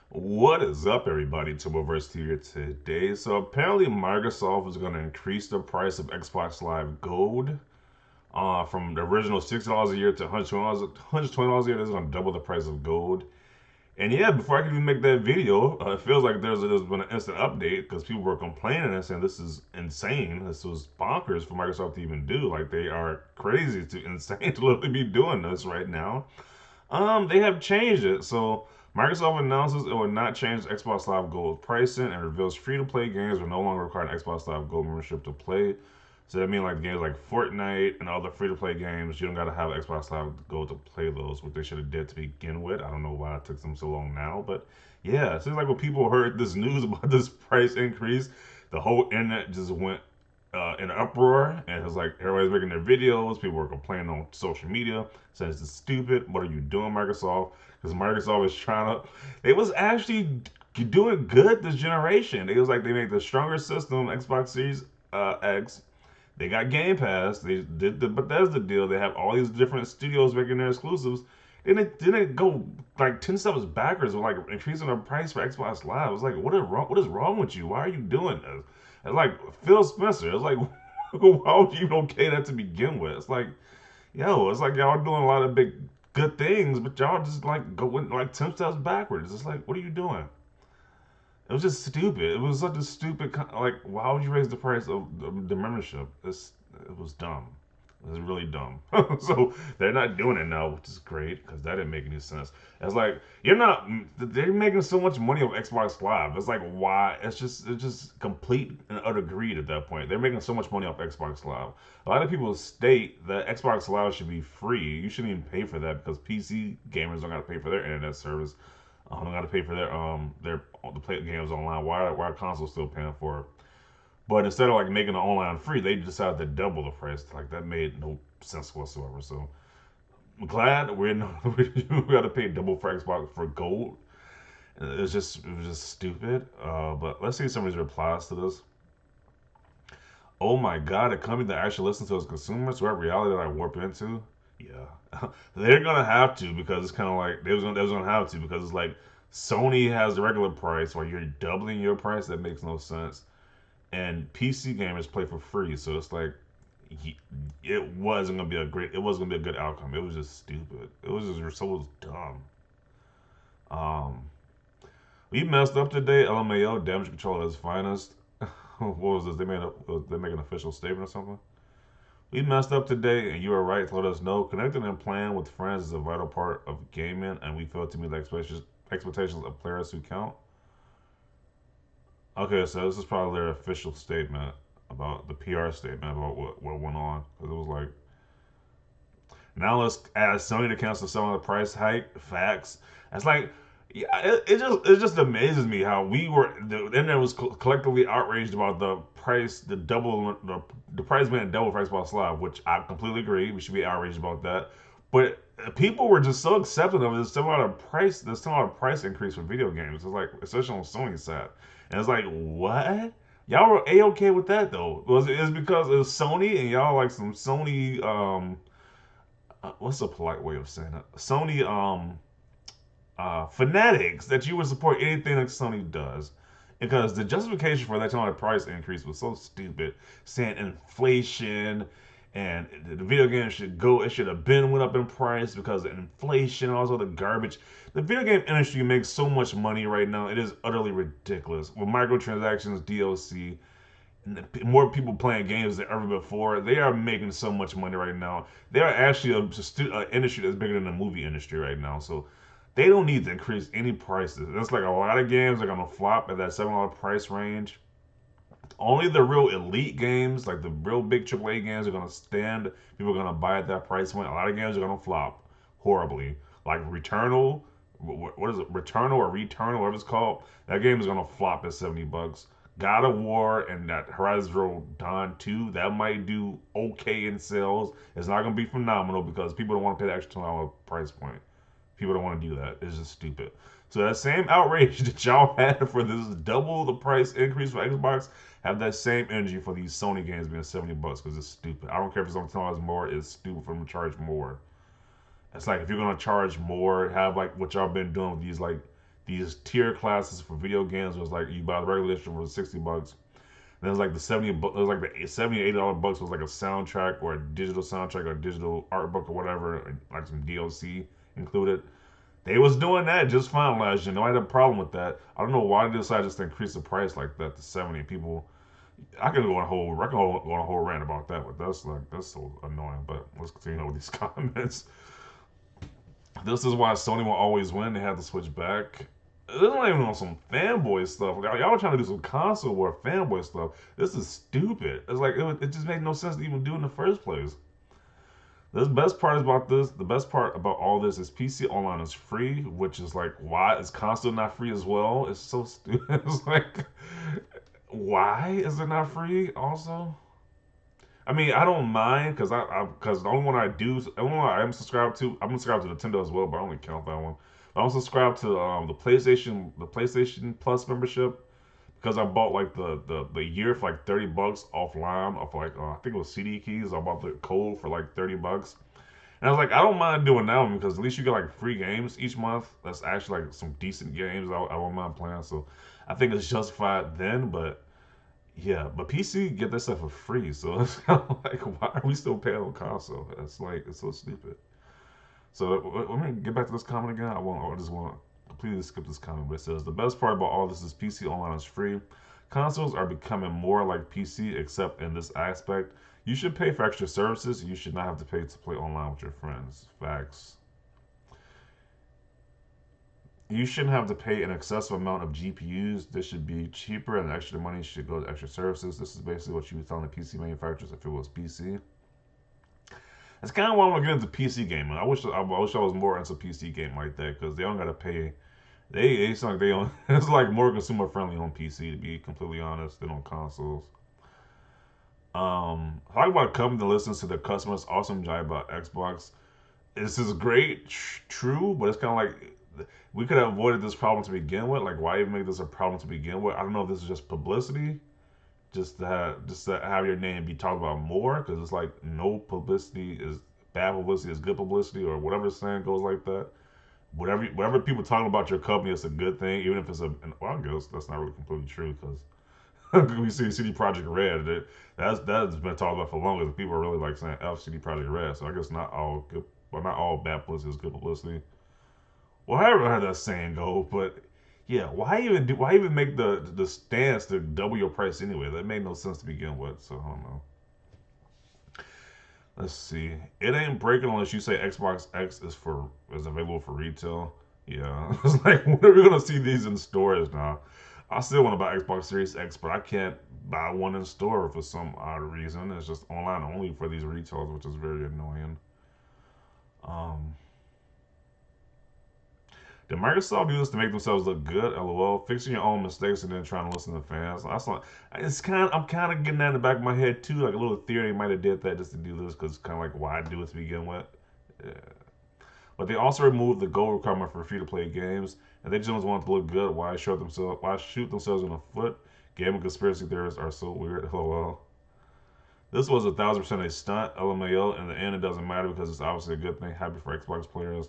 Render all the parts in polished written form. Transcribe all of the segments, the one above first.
What is up, everybody? Tuberverse here today. So apparently, Microsoft is going to increase the price of Xbox Live Gold from the original $60 a year to $120. $120 a year. This is going to double the price of Gold. And yeah, before I can even make that video, it feels like there's been an instant update because people were complaining and saying this is insane. This was bonkers for Microsoft to even do. Like they are crazy to insane to literally be doing this right now. They have changed it. So Microsoft announces it will not change Xbox Live Gold pricing and reveals free-to-play games will no longer require an Xbox Live Gold membership to play. So that means like games like Fortnite and other free-to-play games, you don't gotta have Xbox Live Gold to play those, what they should have did to begin with. I don't know why it took them so long now, but yeah, it seems like when people heard this news about this price increase, the whole internet just went in an uproar, and it was like everybody's making their videos. People were complaining on social media, saying this is stupid. What are you doing, Microsoft? Because Microsoft was trying to. It was actually doing good this generation. It was like they made the stronger system, Xbox Series X. They got Game Pass. They did the Bethesda deal. They have all these different studios making their exclusives. And it didn't go like 10 steps backwards with like increasing the price for Xbox Live. It was like, what is wrong with you? Why are you doing this? It's like Phil Spencer. It's like, why would you even okay that to begin with? It's like, yo, it's like y'all doing a lot of big good things, but y'all just like going like 10 steps backwards. It's like, what are you doing? It was just stupid. It was such a stupid like. Why would you raise the price of the membership? It was dumb. It was really dumb. So they're not doing it now, which is great because that didn't make any sense. It's like you're not. They're making so much money off Xbox Live. It's like why? It's just complete and utter greed at that point. They're making so much money off Xbox Live. A lot of people state that Xbox Live should be free. You shouldn't even pay for that because PC gamers don't got to pay for their internet service. Don't got to pay for their the play games online. Why are consoles still paying for it? But instead of like making the online free, they decided to double the price. Like that made no sense whatsoever. So I'm glad we're not, we got to pay double for Xbox for gold. It was just stupid. But let's see some of these replies to this. Oh my god, a company that actually listens to its consumers, what reality that I warp into? Yeah, they're gonna have to because it's kind of like they was gonna have to because it's like Sony has the regular price while you're doubling your price. That makes no sense. And PC gamers play for free, so it's like it wasn't gonna be it wasn't gonna be a good outcome. It was just stupid. It was just so dumb. Um, we messed up today. LMAO, damage control at its finest. What was this? They make an official statement or something. We messed up today, and you are right to let us know. Connecting and playing with friends is a vital part of gaming, and we failed to meet the expectations of players who count. Okay, so this is probably their official statement about the PR statement about what went on. Because it was like, now let's ask Sony to cancel some of the price hike. Facts. It's like, yeah, it just amazes me how the internet was collectively outraged about the price, the price being double for Xbox Live, which I completely agree. We should be outraged about that. But people were just so accepting of it. There's still a price increase for video games. It's like, especially on Sony's side, and it's like, what? Y'all were a okay with that though? Was it is because it was Sony and y'all like some Sony what's a polite way of saying it? Sony fanatics that you would support anything that Sony does. Because the justification for that kind of price increase was so stupid, saying inflation and the video game it should have been went up in price because of inflation and all this other garbage. The video game industry makes so much money right now, it is utterly ridiculous. With microtransactions, DLC, more people playing games than ever before. They are making so much money right now. They are actually a industry that's bigger than the movie industry right now. So they don't need to increase any prices. It's like a lot of games are gonna flop at that $7 price range. Only the real elite games, like the real big AAA games, are gonna stand. People are gonna buy at that price point. A lot of games are gonna flop horribly. Like Returnal, what is it? Returnal or Returnal, whatever it's called. That game is gonna flop at $70. God of War and that Horizon Zero Dawn 2, that might do okay in sales. It's not gonna be phenomenal because people don't want to pay the extra $10 price point. People don't want to do that. It's just stupid. So that same outrage that y'all had for this double the price increase for Xbox, have that same energy for these Sony games being $70 because it's stupid. I don't care if it's on $10 more. It's stupid for them to charge more. It's like if you're gonna charge more, have like what y'all been doing with these tier classes for video games. It was like you buy the regular edition for $60. Then it's like the 70, it was like the 70 $80 bucks was like a soundtrack or a digital soundtrack or a digital art book or whatever, and like some DLC included. They was doing that just fine last year. No, I had a problem with that. I don't know why they decided just to increase the price like that to 70. People, I can go on a whole rant about that, but that's so annoying. But let's continue on with these comments. This is why Sony will always win. They have to switch back. This is not even on some fanboy stuff. Y'all were trying to do some console war fanboy stuff. This is stupid. It's like it just made no sense to even do in the first place. The best part about all this is PC Online is free, which is like, why is console not free as well? It's so stupid. It's like, why is it not free also? I mean, I don't mind because the only one the only one I am subscribed to, I'm subscribed to Nintendo as well, but I only count that one. But I'm subscribed to the PlayStation Plus membership because I bought like the year for like $30 offline off like I think it was CD keys. I bought the code for like $30. And I was like, I don't mind doing that one because at least you get like free games each month. That's actually like some decent games I don't mind playing. So I think it's justified then, but yeah, but PC get that stuff for free, so it's kind of like, why are we still paying on console? It's like it's so stupid. So let me get back to this comment again. I just want to completely skip this comment, but it says the best part about all this is PC Online is free. Consoles are becoming more like PC, except in this aspect. You should pay for extra services. You should not have to pay to play online with your friends. Facts. You shouldn't have to pay an excessive amount of GPUs. This should be cheaper, and the extra money should go to extra services. This is basically what you were telling the PC manufacturers if it was PC. That's kind of why I want to get into PC gaming. I wish I was more into PC game like that because they don't gotta pay. They it's like they on it's like more consumer friendly on PC to be completely honest than on consoles. Talk about a company that listens to their customers. Awesome job about Xbox. This is great, true, but it's kind of like we could have avoided this problem to begin with. Like, why even make this a problem to begin with? I don't know if this is just publicity, just to have your name be talked about more, because it's like no publicity is bad publicity is good publicity, or whatever the saying goes like that. Whatever people talking about your company is a good thing, even if it's well, I guess that's not really completely true because we see CD Project Red. That's been talked about for longer. People are really like saying F CD Project Red. So I guess not all good, well, not all bad publicity is good publicity. Well, however how that saying go, but yeah, why even make the stance to double your price anyway? That made no sense to begin with. So I don't know. Let's see. It ain't breaking unless you say Xbox X is available for retail. Yeah, it's like when are we gonna see these in stores now? I still want to buy Xbox Series X, but I can't buy one in store for some odd reason. It's just online only for these retailers, which is very annoying. Um, Did Microsoft do this to make themselves look good? LOL. Fixing your own mistakes and then trying to listen to fans. That's not. I'm kind of getting that in the back of my head too. Like a little theory might have did that just to do this because it's kind of like why do it to begin with. Yeah. But they also removed the goal requirement for free-to-play games, and they just want to look good. Why shoot themselves in the foot? Gaming conspiracy theorists are so weird. LOL. This was 1,000% a stunt. LMAO. In the end, it doesn't matter because it's obviously a good thing. Happy for Xbox players.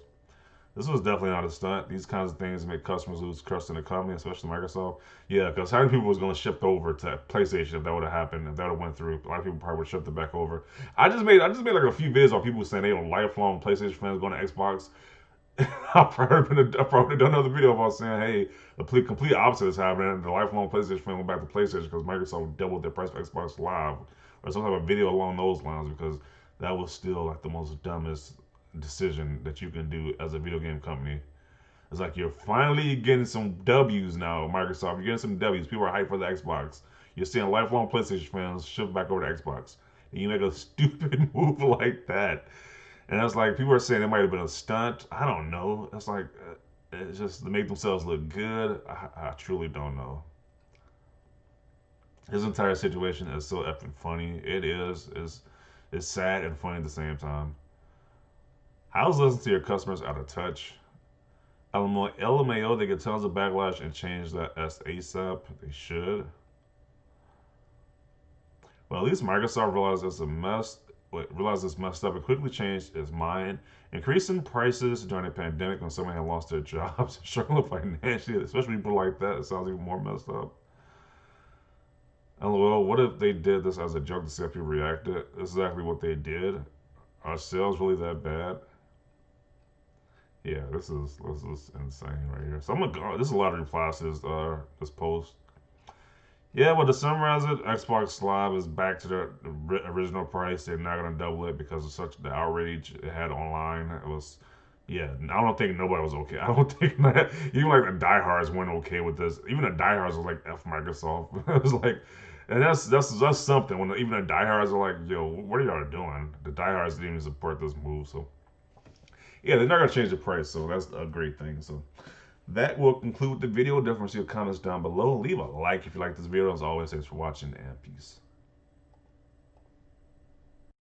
This was definitely not a stunt. These kinds of things make customers lose trust in the company, especially Microsoft. Yeah, because how many people was going to shift over to PlayStation if that would have happened? If that would have went through, a lot of people probably would have shifted back over. I just made like a few videos on people saying they were lifelong PlayStation fans going to Xbox. I've probably done another video about saying, hey, the complete opposite is happening. The lifelong PlayStation fan went back to PlayStation because Microsoft doubled their price for Xbox Live, or some type of video along those lines, because that was still like the most dumbest decision that you can do as a video game company. It's like you're finally getting some W's now, Microsoft. You're getting some W's. People are hyped for the Xbox. You're seeing lifelong PlayStation fans shift back over to Xbox. And you make a stupid move like that. And it's like people are saying it might have been a stunt. I don't know. It's like it's just to make themselves look good. I truly don't know. His entire situation is so effing funny. It is. It's sad and funny at the same time. How's listening to your customers out of touch? LMAO, they get tons of backlash and change that as ASAP. They should. Well, at least Microsoft realized it's a mess. realized it's messed up and quickly changed its mind, increasing prices during a pandemic when someone had lost their jobs, struggling financially, especially people like that. It sounds even more messed up. LOL, what if they did this as a joke to see how people reacted? This is exactly what they did. Are sales really that bad? Yeah, this is insane right here. So I'm gonna go. There's a lot of replies to this post. Yeah, well, to summarize it, Xbox Live is back to the original price. They're not gonna double it because of such the outrage it had online. It was, yeah. I don't think nobody was okay. I don't think that even like the diehards weren't okay with this. Even the diehards was like F Microsoft. It was like, and that's something when even the diehards are like, yo, what are y'all doing? The diehards didn't even support this move. So yeah, they're not gonna change the price. So that's a great thing. So that will conclude the video. Definitely see your comments down below. Leave a like if you like this video. As always, thanks for watching and peace.